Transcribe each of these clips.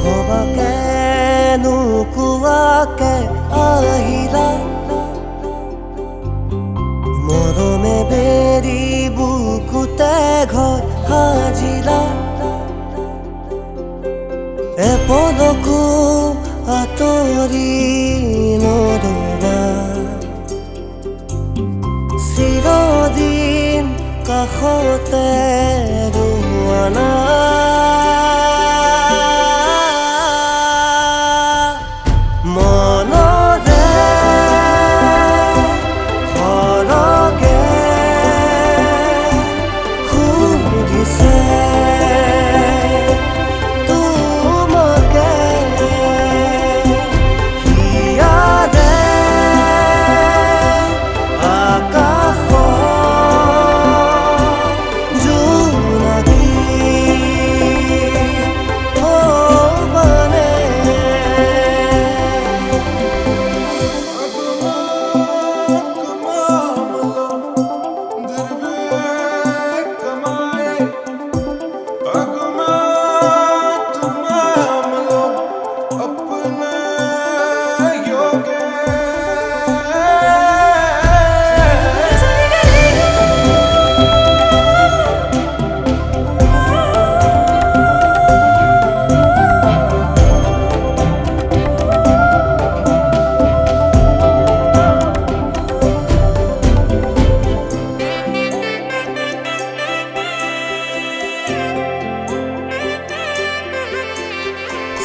নহবাকে নোকোৱাকে আহিলা মৰমে বেৰি বুকুতে ঘৰ সাজিলা এপলকো আঁতৰি নৰবা চিৰদিন কাষতে ৰোৱানা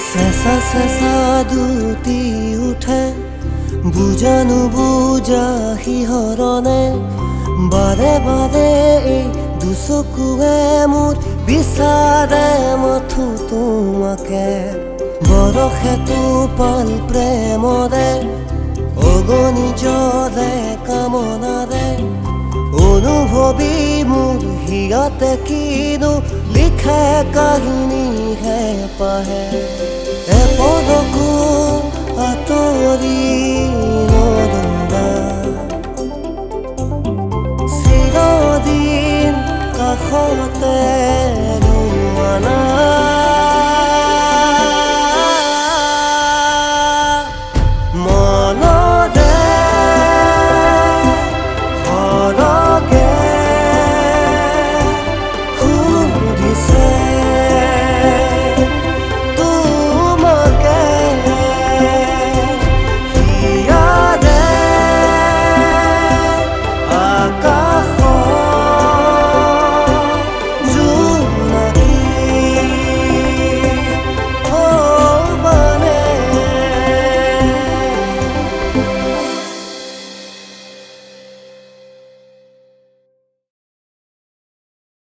চেঁচা চেঁচা দুটি উঠে বুজানো বুজা শিহৰণে বাৰে বাৰে এই দুচকুৱে মোৰ বিচাৰে মথো তোমাকে বৰষেটো পাল প্ৰেমৰে অগণি জ্বলে কামনাৰে অনুভৱী মোৰ হিয়াতে কিনো লিখে কাহিনীহে পাহে এপলকো আঁতৰি